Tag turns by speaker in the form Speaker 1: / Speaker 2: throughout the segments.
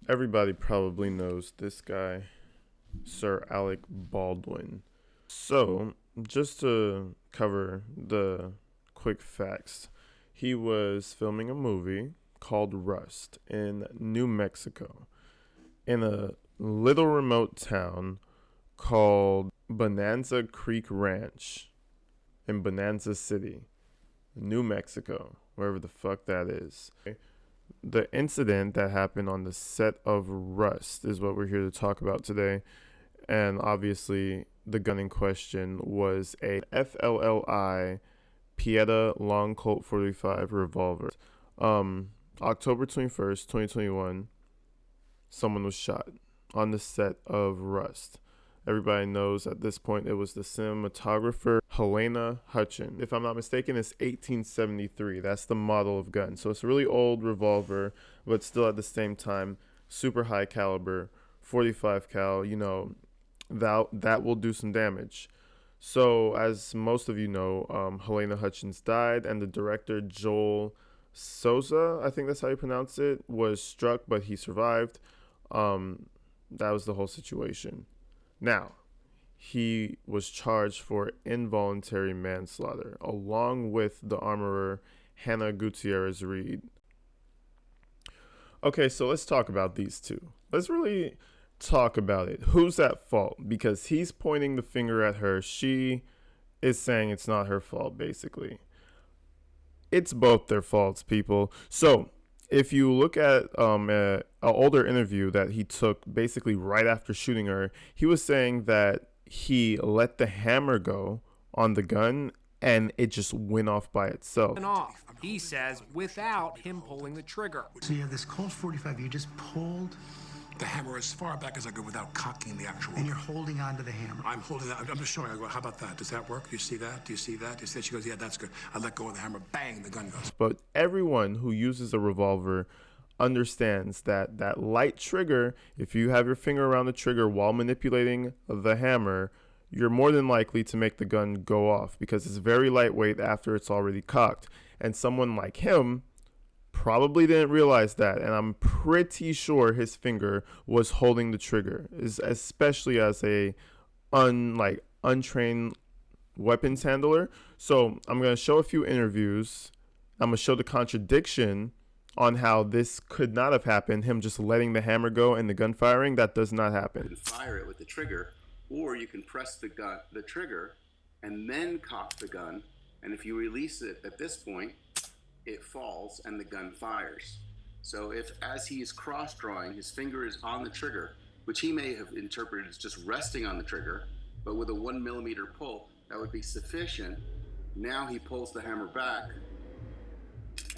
Speaker 1: Everybody probably knows this guy, Sir Alec Baldwin. So, just to cover the quick facts, he was filming a movie called Rust in New Mexico in a little remote town called Bonanza Creek Ranch in Bonanza City, New Mexico, wherever the fuck that is. The incident that happened on the set of Rust is what we're here to talk about today. And obviously, the gun in question was a FLLI Pieta Long Colt 45 revolver. October 21st, 2021, someone was shot on the set of Rust. Everybody knows at this point it was the cinematographer Helena Hutchins. If I'm not mistaken, it's 1873. That's the model of gun. So it's a really old revolver, but still at the same time, super high caliber, 45 cal, that will do some damage. So as most of you know, Helena Hutchins died, and the director Joel Souza, I think that's how you pronounce it, was struck, but he survived. That was the whole situation. Now, he was charged for involuntary manslaughter, along with the armorer Hannah Gutierrez-Reed. Okay, so let's talk about these two. Let's really talk about it. Who's at fault? Because he's pointing the finger at her. She is saying it's not her fault, basically. It's both their faults, people. So, if you look at an older interview that he took basically right after shooting her, he was saying that he let the hammer go on the gun and it just went off by itself.
Speaker 2: Off, he says, without him pulling the trigger.
Speaker 3: So you have this Colt 45, you just pulled,
Speaker 4: the hammer as far back as I could without cocking the actual.
Speaker 3: and you're holding onto the hammer.
Speaker 4: I'm holding that. I'm just showing. I go, how about that? Does that work? Do you see that? Do you see that? Do you see that? She goes, yeah, that's good. I let go of the hammer. Bang, the gun goes.
Speaker 1: But everyone who uses a revolver understands that that light trigger, if you have your finger around the trigger while manipulating the hammer, you're more than likely to make the gun go off because it's very lightweight after it's already cocked. And someone like him probably didn't realize that, and I'm pretty sure his finger was holding the trigger, especially as a untrained weapons handler. So I'm going to show a few interviews. I'm going to show the contradiction on how this could not have happened, him just letting the hammer go and the gun firing. That does not happen.
Speaker 5: You can fire it with the trigger, or you can press the trigger and then cock the gun, and if you release it at this point, it falls and the gun fires. So if, as he is cross-drawing, his finger is on the trigger, which he may have interpreted as just resting on the trigger, but with a 1 millimeter pull, that would be sufficient. Now he pulls the hammer back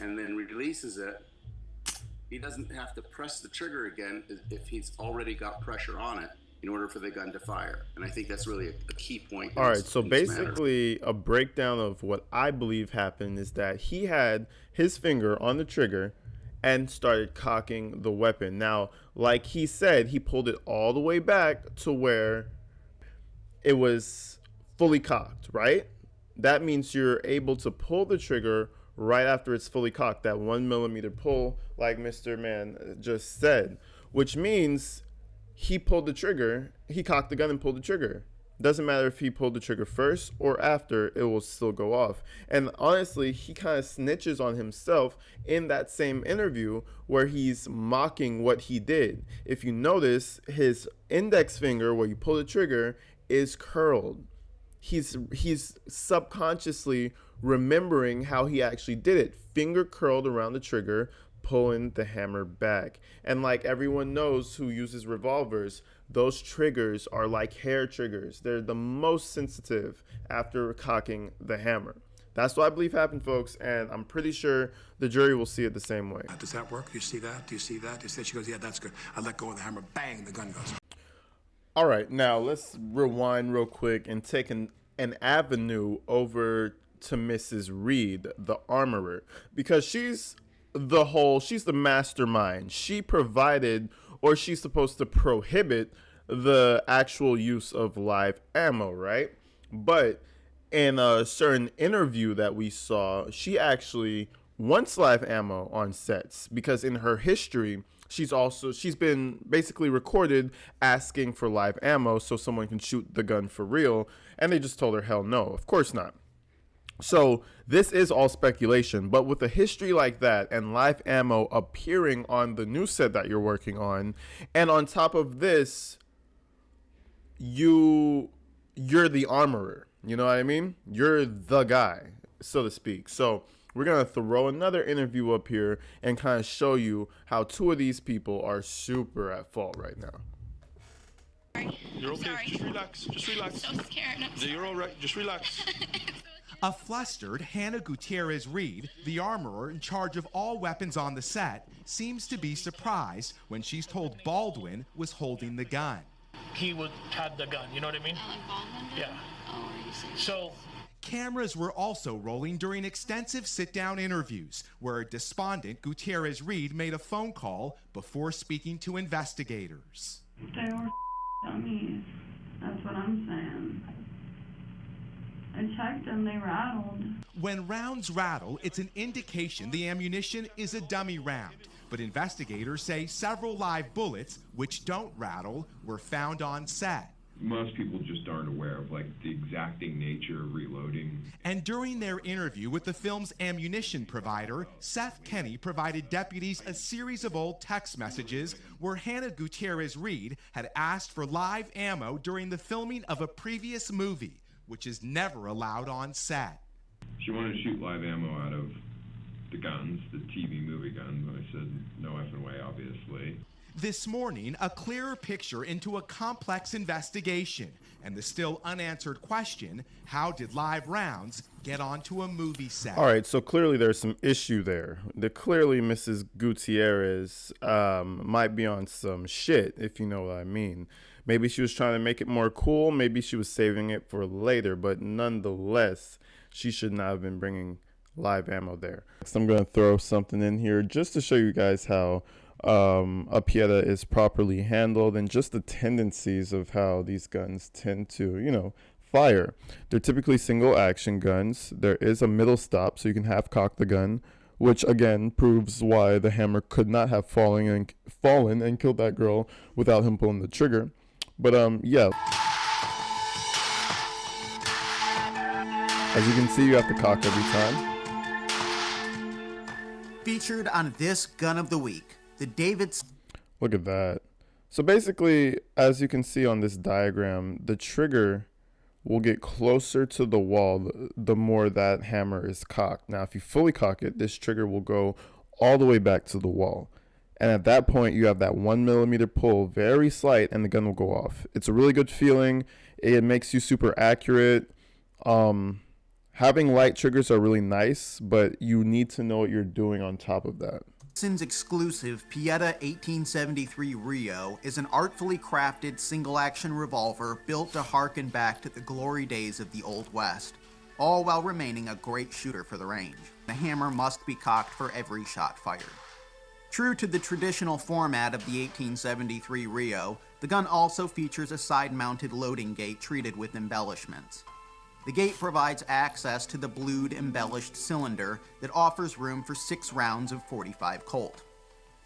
Speaker 5: and then releases it. He doesn't have to press the trigger again if he's already got pressure on it in order for the gun to fire. And I think that's really a key point.
Speaker 1: All right, so basically a breakdown of what I believe happened is that he had his finger on the trigger and started cocking the weapon. Now, like he said, he pulled it all the way back to where it was fully cocked, right? That means you're able to pull the trigger right after it's fully cocked, that 1 millimeter pull, like Mr. Man just said, which means he pulled the trigger, he cocked the gun and pulled the trigger. Doesn't matter if he pulled the trigger first or after, it will still go off. And honestly, he kind of snitches on himself in that same interview where he's mocking what he did. If you notice, his index finger where you pull the trigger is curled. He's subconsciously remembering how he actually did it. Finger curled around the trigger, pulling the hammer back. And like everyone knows who uses revolvers, those triggers are like hair triggers. They're the most sensitive after cocking the hammer. That's what I believe happened, folks, and I'm pretty sure the jury will see it the same way.
Speaker 4: Does that work? Do you see that? Do you see that? Do you see that? She goes, yeah, that's good. I let go of the hammer. Bang, the gun goes.
Speaker 1: All right, now let's rewind real quick and take an avenue over to Mrs. Reed, the armorer, because she's the mastermind. She provided, or she's supposed to prohibit the actual use of live ammo, right? But in a certain interview that we saw, she actually wants live ammo on sets because in her history, she's been basically recorded asking for live ammo so someone can shoot the gun for real, and they just told her hell no, of course not. So this is all speculation, but with a history like that and live ammo appearing on the new set that you're working on, and on top of this, you're the armorer, you know what I mean? You're the guy, so to speak. So we're going to throw another interview up here and kind of show you how two of these people are super at fault right now.
Speaker 6: You're okay.
Speaker 7: Sorry.
Speaker 6: Just relax. Just relax.
Speaker 7: I'm so scared.
Speaker 6: You're all right. Just relax.
Speaker 8: A flustered Hannah Gutierrez-Reed, the armorer in charge of all weapons on the set, seems to be surprised when she's told Baldwin was holding the gun.
Speaker 9: He had the gun, you know what I mean?
Speaker 7: Alec Baldwin did?
Speaker 9: Yeah.
Speaker 7: Oh, are you serious?
Speaker 9: So,
Speaker 8: Cameras were also rolling during extensive sit-down interviews where despondent Gutierrez-Reed made a phone call before speaking to investigators.
Speaker 10: They were dummies. That's what I'm saying. I checked them, they rattled.
Speaker 8: When rounds rattle, it's an indication the ammunition is a dummy round. But investigators say several live bullets, which don't rattle, were found on set.
Speaker 11: Most people just aren't aware of like the exacting nature of reloading.
Speaker 8: And during their interview with the film's ammunition provider, Seth Kenny provided deputies a series of old text messages where Hannah Gutierrez-Reed had asked for live ammo during the filming of a previous movie, which is never allowed on set.
Speaker 11: She wanted to shoot live ammo out of the guns, the TV movie guns, and I said, no effing way, obviously.
Speaker 8: This morning, a clearer picture into a complex investigation and the still unanswered question, how did live rounds get onto a movie set?
Speaker 1: All right, so clearly there's some issue there. Clearly Mrs. Gutierrez might be on some shit, if you know what I mean. Maybe she was trying to make it more cool. Maybe she was saving it for later, but nonetheless, she should not have been bringing live ammo there. So I'm going to throw something in here just to show you guys how a Pieta is properly handled and just the tendencies of how these guns tend to, fire. They're typically single action guns. There is a middle stop, so you can half cock the gun, which again proves why the hammer could not have fallen and killed that girl without him pulling the trigger. But yeah. As you can see, you have to cock every time.
Speaker 12: Featured on this Gun of the Week, the Davidson.
Speaker 1: Look at that. So basically, as you can see on this diagram, the trigger will get closer to the wall the more that hammer is cocked. Now, if you fully cock it, this trigger will go all the way back to the wall. And at that point, you have that 1 millimeter pull, very slight, and the gun will go off. It's a really good feeling. It makes you super accurate. Having light triggers are really nice, but you need to know what you're doing on top of that.
Speaker 12: Davidson's exclusive Pieta 1873 Rio is an artfully crafted single-action revolver built to harken back to the glory days of the Old West, all while remaining a great shooter for the range. The hammer must be cocked for every shot fired. True to the traditional format of the 1873 Rio, the gun also features a side-mounted loading gate treated with embellishments. The gate provides access to the blued embellished cylinder that offers room for 6 rounds of .45 Colt.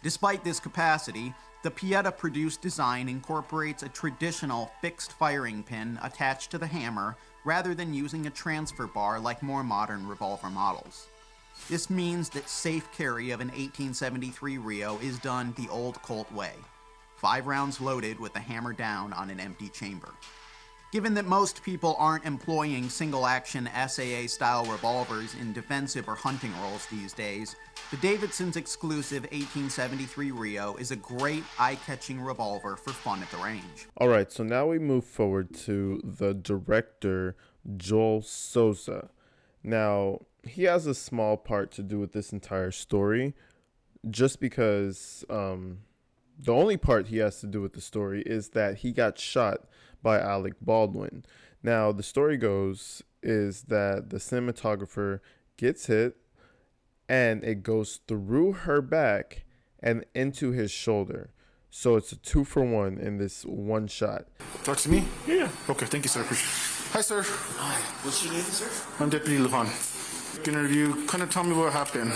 Speaker 12: Despite this capacity, the Pieta-produced design incorporates a traditional fixed firing pin attached to the hammer rather than using a transfer bar like more modern revolver models. This means that safe carry of an 1873 Rio is done the old Colt way, 5 rounds loaded with the hammer down on an empty chamber. Given that most people aren't employing single-action SAA-style revolvers in defensive or hunting roles these days, the Davidson's exclusive 1873 Rio is a great eye-catching revolver for fun at the range.
Speaker 1: All right, so now we move forward to the director, Joel Souza. Now, he has a small part to do with this entire story, just because the only part he has to do with the story is that he got shot by Alec Baldwin. Now, the story goes is that the cinematographer gets hit and it goes through her back and into his shoulder. So it's a 2-for-1 in this one shot.
Speaker 6: Talk to me? Yeah. Okay, thank you, sir. Hi, sir.
Speaker 13: Hi. What's your name, sir?
Speaker 6: I'm Deputy Lujan. Interview. Kind of tell me what happened.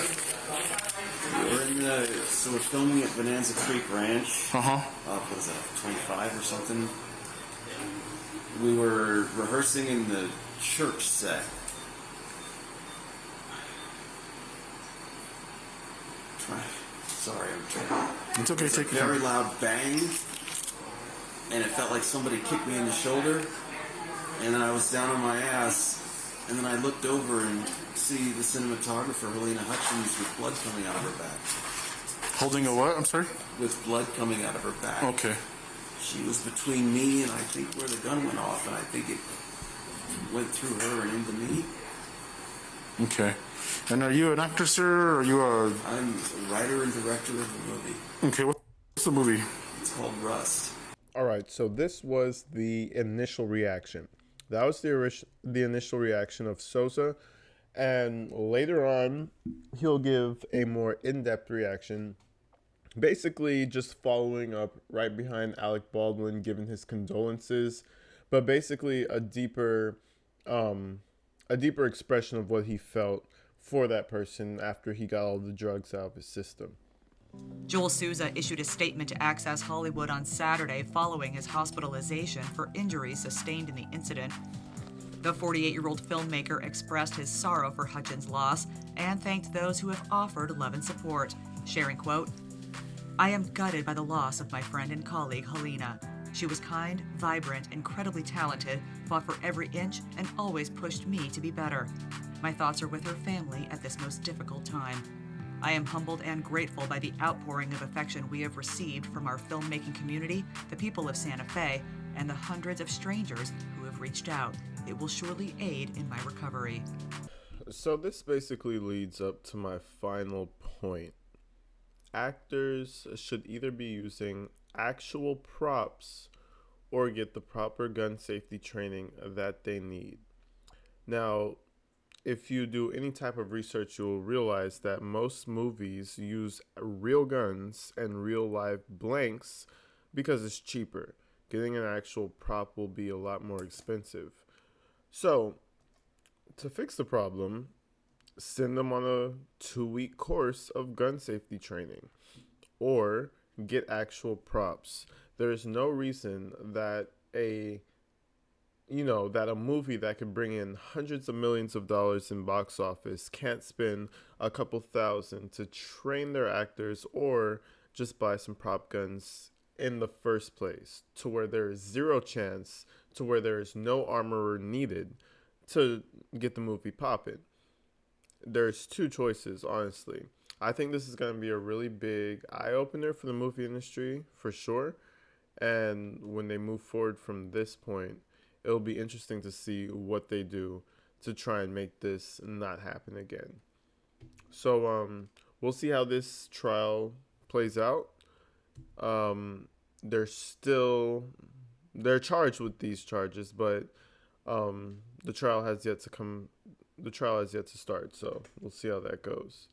Speaker 7: We're filming at Bonanza Creek Ranch.
Speaker 6: Uh-huh.
Speaker 7: What was that, 25 or something? We were rehearsing in the church set. Sorry, I'm trying.
Speaker 6: It's okay, take your time.
Speaker 7: Very loud bang, and it felt like somebody kicked me in the shoulder, and then I was down on my ass, and then I looked over and see the cinematographer, Helena Hutchins, with blood coming out of her back.
Speaker 6: Holding a what? I'm sorry?
Speaker 7: With blood coming out of her back.
Speaker 6: Okay.
Speaker 7: She was between me and I think where the gun went off, and I think it went through her and into me.
Speaker 6: Okay. And are you an actor, sir, or are you a...
Speaker 7: I'm a writer and director of the movie.
Speaker 6: Okay, what's the movie?
Speaker 7: It's called Rust.
Speaker 1: All right, so this was the initial reaction. That was the initial reaction of Sosa, and later on, he'll give a more in-depth reaction, basically just following up right behind Alec Baldwin, giving his condolences, but basically a deeper expression of what he felt for that person after he got all the drugs out of his system.
Speaker 13: Joel Souza issued a statement to Access Hollywood on Saturday following his hospitalization for injuries sustained in the incident. The 48-year-old filmmaker expressed his sorrow for Hutchins' loss and thanked those who have offered love and support, sharing, quote, "I am gutted by the loss of my friend and colleague, Helena. She was kind, vibrant, incredibly talented, fought for every inch, and always pushed me to be better. My thoughts are with her family at this most difficult time. I am humbled and grateful by the outpouring of affection we have received from our filmmaking community, the people of Santa Fe, and the hundreds of strangers who have reached out. It will surely aid in my recovery."
Speaker 1: So this basically leads up to my final point. Actors should either be using actual props or get the proper gun safety training that they need. Now, if you do any type of research, you'll realize that most movies use real guns and real live blanks because it's cheaper. Getting an actual prop will be a lot more expensive. So, to fix the problem, send them on a 2-week course of gun safety training or get actual props. There's no reason that a movie that could bring in hundreds of millions of dollars in box office can't spend a couple thousand to train their actors or just buy some prop guns in the first place, to where there is zero chance, to where there is no armorer needed to get the movie popping. There's two choices, honestly. I think this is going to be a really big eye-opener for the movie industry, for sure. And when they move forward from this point, it'll be interesting to see what they do to try and make this not happen again. So we'll see how this trial plays out. They're charged with these charges, but the trial has yet to start, so we'll see how that goes.